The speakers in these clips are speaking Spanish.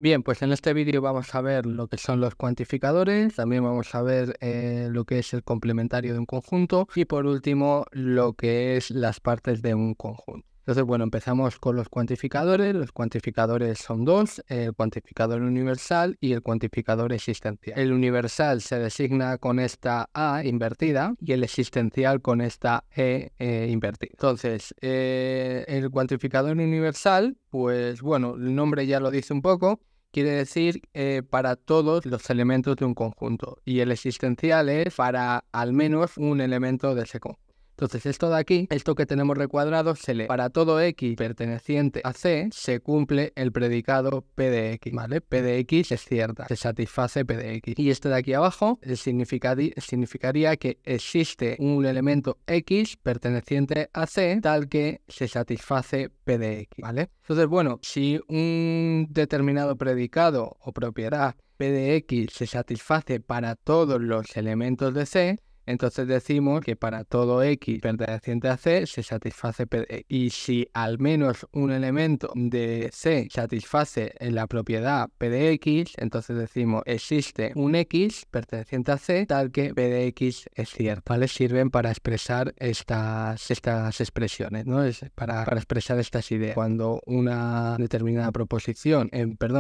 Bien, pues en este vídeo vamos a ver lo que son los cuantificadores, también vamos a ver lo que es el complementario de un conjunto y por último lo que es las partes de un conjunto. Entonces, bueno, empezamos con los cuantificadores. Los cuantificadores son dos, el cuantificador universal y el cuantificador existencial. El universal se designa con esta A invertida y el existencial con esta invertida. Entonces, el cuantificador universal, pues bueno, el nombre ya lo dice un poco. Quiere decir para todos los elementos de un conjunto y el existencial es para al menos un elemento de ese conjunto. Entonces esto de aquí, esto que tenemos recuadrado, se lee para todo x perteneciente a C, se cumple el predicado P de x, ¿vale? P de x es cierta, se satisface P de x. Y esto de aquí abajo significaría que existe un elemento x perteneciente a C tal que se satisface P de x, ¿vale? Entonces, bueno, si un determinado predicado o propiedad P de x se satisface para todos los elementos de C, entonces decimos que para todo x perteneciente a C se satisface P de x. Y si al menos un elemento de C satisface en la propiedad P de x, entonces decimos existe un x perteneciente a C tal que P de x es cierto, ¿vale? Sirven para expresar estas expresiones, ¿no? Es para expresar estas ideas. Cuando una determinada proposición,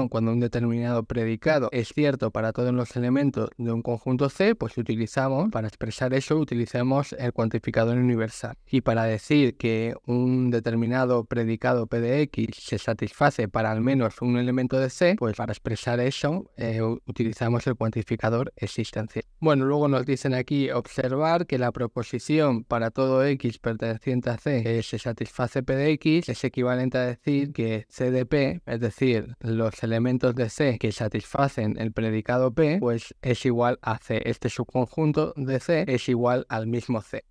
cuando un determinado predicado es cierto para todos los elementos de un conjunto C, pues utilizamos, para expresar eso, utilizamos el cuantificador universal. Y para decir que un determinado predicado P de x se satisface para al menos un elemento de C, pues para expresar eso utilizamos el cuantificador existencial. Bueno, luego nos dicen aquí observar que la proposición para todo x perteneciente a C se satisface P de x es equivalente a decir que C de P, es decir, los elementos de C que satisfacen el predicado P, pues es igual a C. Este subconjunto de C es igual al mismo C.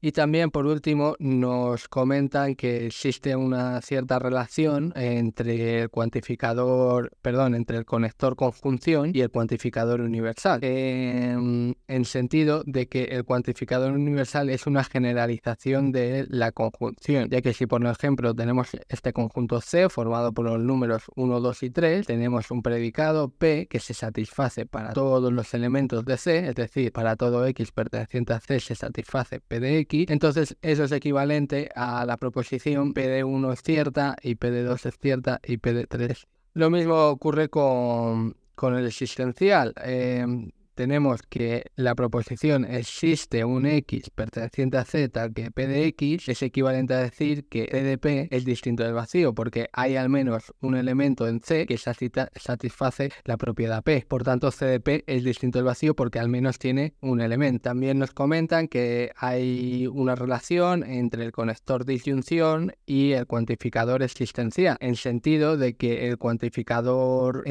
Y también, por último, nos comentan que existe una cierta relación entre el entre el conector conjunción y el cuantificador universal, en sentido de que el cuantificador universal es una generalización de la conjunción, ya que si, por ejemplo, tenemos este conjunto C formado por los números 1, 2 y 3, tenemos un predicado P que se satisface para todos los elementos de C, es decir, para todo x perteneciente a C se satisface P de x. Entonces eso es equivalente a la proposición P de 1 es cierta y P de 2 es cierta y P de 3. Lo mismo ocurre con el existencial. Tenemos que la proposición existe un x perteneciente a C tal que P de x es equivalente a decir que C de P es distinto del vacío porque hay al menos un elemento en C que satisface la propiedad P. Por tanto, C de P es distinto del vacío porque al menos tiene un elemento. También nos comentan que hay una relación entre el conector disyunción y el cuantificador existencial, en sentido de que el cuantificador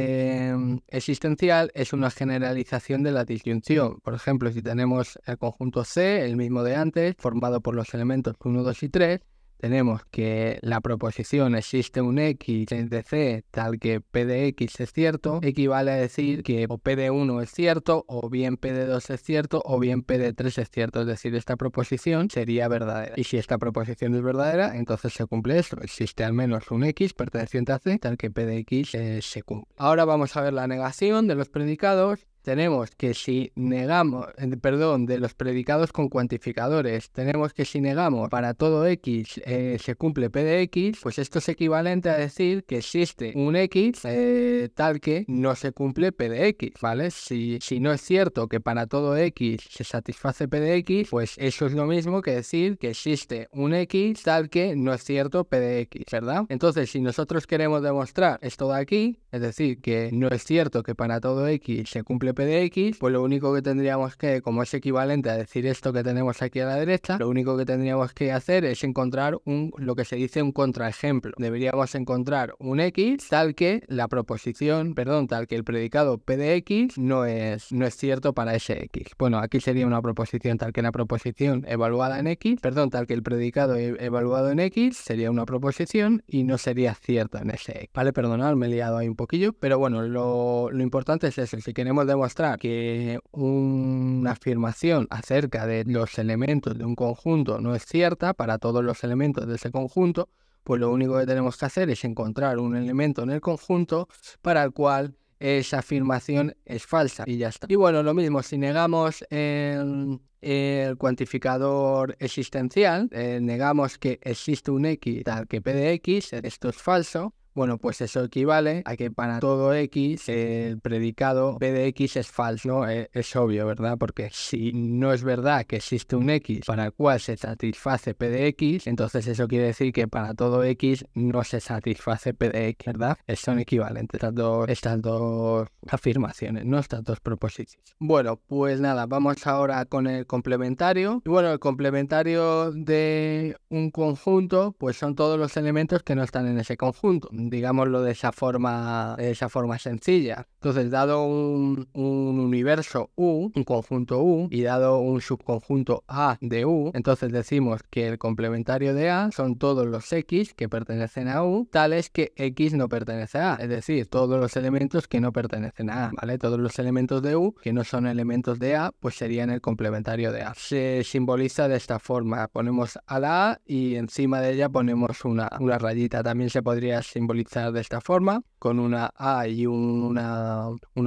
existencial es una generalización de la disyunción. Por ejemplo, si tenemos el conjunto C, el mismo de antes, formado por los elementos 1, 2 y 3, tenemos que la proposición existe un x de C tal que P de x es cierto, equivale a decir que o P de 1 es cierto, o bien P de 2 es cierto, o bien P de 3 es cierto. Es decir, esta proposición sería verdadera. Y si esta proposición es verdadera, entonces se cumple esto. Existe al menos un x perteneciente a C tal que P de x se cumple. Ahora vamos a ver la negación de los predicados. Tenemos que si negamos, de los predicados con cuantificadores, tenemos que si negamos para todo x se cumple P de x, pues esto es equivalente a decir que existe un x tal que no se cumple P de x, ¿vale? Si no es cierto que para todo x se satisface P de x, pues eso es lo mismo que decir que existe un x tal que no es cierto P de x, ¿verdad? Entonces, si nosotros queremos demostrar esto de aquí, es decir, que no es cierto que para todo x se cumple P de x, pues lo único que tendríamos que, como es equivalente a decir esto que tenemos aquí a la derecha, lo único que tendríamos que hacer es encontrar lo que se dice un contraejemplo. Deberíamos encontrar un x tal que la proposición, tal que el predicado P de x no es cierto para ese x. Bueno, aquí sería una proposición tal que la proposición evaluada en x, tal que el predicado evaluado en x sería una proposición y no sería cierta en ese x. Vale, perdonad, me he liado ahí un poquillo, pero bueno, lo importante es eso. Si queremos demostrar que una afirmación acerca de los elementos de un conjunto no es cierta para todos los elementos de ese conjunto, pues lo único que tenemos que hacer es encontrar un elemento en el conjunto para el cual esa afirmación es falsa y ya está. Y bueno, lo mismo, si negamos el cuantificador existencial, negamos que existe un X tal que P de X, esto es falso. Bueno, pues eso equivale a que para todo X el predicado P de X es falso, ¿no? Es obvio, ¿verdad? Porque si no es verdad que existe un X para el cual se satisface P de X, entonces eso quiere decir que para todo X no se satisface P de X, ¿verdad? Son equivalentes estas dos afirmaciones, ¿no? Estas dos proposiciones. Bueno, pues nada, vamos ahora con el complementario. Y bueno, el complementario de un conjunto, pues son todos los elementos que no están en ese conjunto. Digámoslo de esa forma sencilla. Entonces, dado un universo U, un conjunto U, y dado un subconjunto A de U, entonces decimos que el complementario de A son todos los X que pertenecen a U, tales que X no pertenece a A, es decir, todos los elementos que no pertenecen a A, ¿vale? Todos los elementos de U que no son elementos de A, pues serían el complementario de A. Se simboliza de esta forma, ponemos a la A y encima de ella ponemos una rayita. También se podría simbolizar de esta forma, con una A y un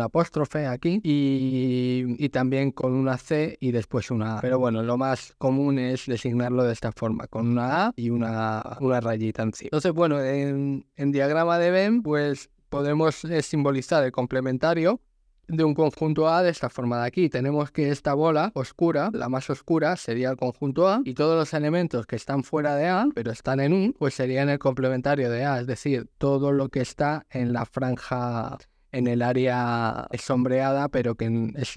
apóstrofe aquí, y también con una C y después una A. Pero bueno, lo más común es designarlo de esta forma, con una A y una rayita encima. Entonces, bueno, en diagrama de Venn, pues podemos simbolizar el complementario de un conjunto A de esta forma de aquí. Tenemos que esta bola oscura, la más oscura, sería el conjunto A, y todos los elementos que están fuera de A, pero están en U, pues serían el complementario de A, es decir, todo lo que está en la franja, en el área sombreada, pero que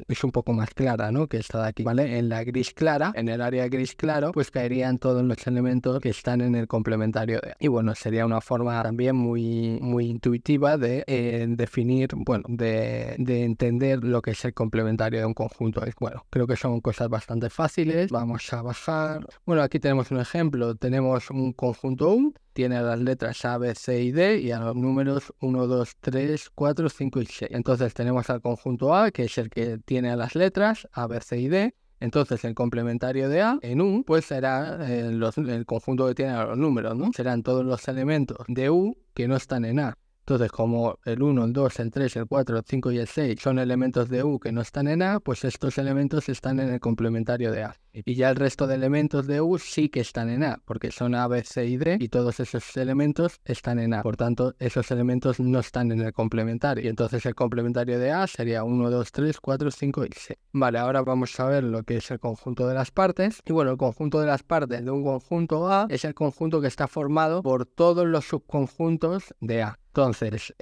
es un poco más clara, ¿no? Que está de aquí, ¿vale? En la gris clara, en el área gris claro, pues caerían todos los elementos que están en el complementario de A. Y bueno, sería una forma también muy intuitiva de definir, bueno, de entender lo que es el complementario de un conjunto. Bueno, creo que son cosas bastante fáciles. Vamos a bajar. Bueno, aquí tenemos un ejemplo. Tenemos un conjunto U, tiene las letras A, B, C y D y a los números 1, 2, 3, 4, 5 y 6. Entonces tenemos al conjunto A, que es el que tiene las letras A, B, C y D. Entonces el complementario de A en U, pues será el conjunto que tiene a los números, ¿no? Serán todos los elementos de U que no están en A. Entonces, como el 1, el 2, el 3, el 4, el 5 y el 6 son elementos de U que no están en A, pues estos elementos están en el complementario de A. Y ya el resto de elementos de U sí que están en A, porque son A, B, C y D, y todos esos elementos están en A. Por tanto, esos elementos no están en el complementario. Y entonces el complementario de A sería 1, 2, 3, 4, 5 y 6. Vale, ahora vamos a ver lo que es el conjunto de las partes. Y bueno, el conjunto de las partes de un conjunto A es el conjunto que está formado por todos los subconjuntos de A. Entonces,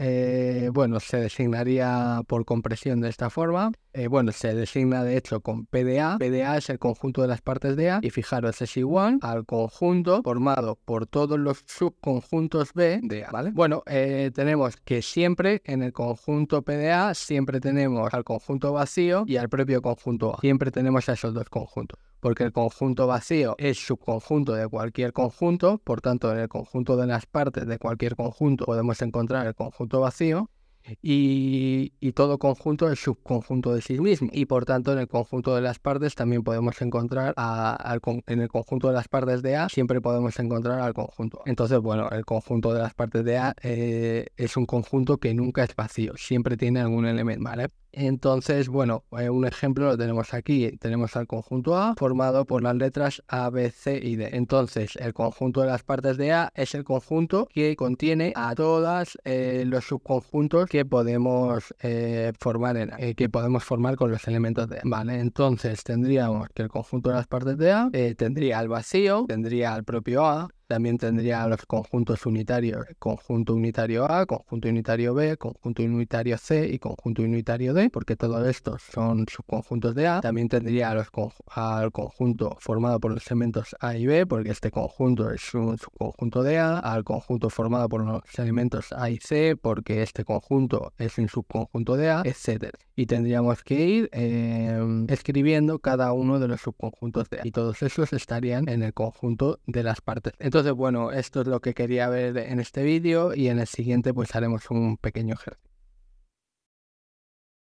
bueno, se designaría por compresión de esta forma. Bueno, se designa de hecho con PDA. PDA es el conjunto de las partes de A y fijaros, es igual al conjunto formado por todos los subconjuntos B de A, ¿vale? Bueno, tenemos que siempre en el conjunto PDA siempre tenemos al conjunto vacío y al propio conjunto A. Siempre tenemos a esos dos conjuntos, porque el conjunto vacío es subconjunto de cualquier conjunto, por tanto en el conjunto de las partes de cualquier conjunto podemos encontrar el conjunto vacío. Y todo conjunto es subconjunto de sí mismo, y por tanto en el conjunto de las partes también podemos encontrar en el conjunto de las partes de A siempre podemos encontrar al conjunto. Entonces, bueno, el conjunto de las partes de A es un conjunto que nunca es vacío, siempre tiene algún elemento, ¿vale? Entonces, bueno, un ejemplo lo tenemos aquí. Tenemos al conjunto A formado por las letras A, B, C y D. Entonces, el conjunto de las partes de A es el conjunto que contiene a todos los subconjuntos que podemos formar que podemos formar con los elementos de A. Vale, entonces tendríamos que el conjunto de las partes de A tendría al vacío, tendría al propio A. También tendría los conjuntos unitarios, conjunto unitario A, conjunto unitario B, conjunto unitario C y conjunto unitario D, porque todos estos son subconjuntos de A. También tendría al conjunto formado por los elementos A y B, porque este conjunto es un subconjunto de A. Al conjunto formado por los elementos A y C, porque este conjunto es un subconjunto de A, etc. Y tendríamos que ir escribiendo cada uno de los subconjuntos de A. Y todos esos estarían en el conjunto de las partes. Entonces, bueno, esto es lo que quería ver en este vídeo, y en el siguiente pues haremos un pequeño ejercicio.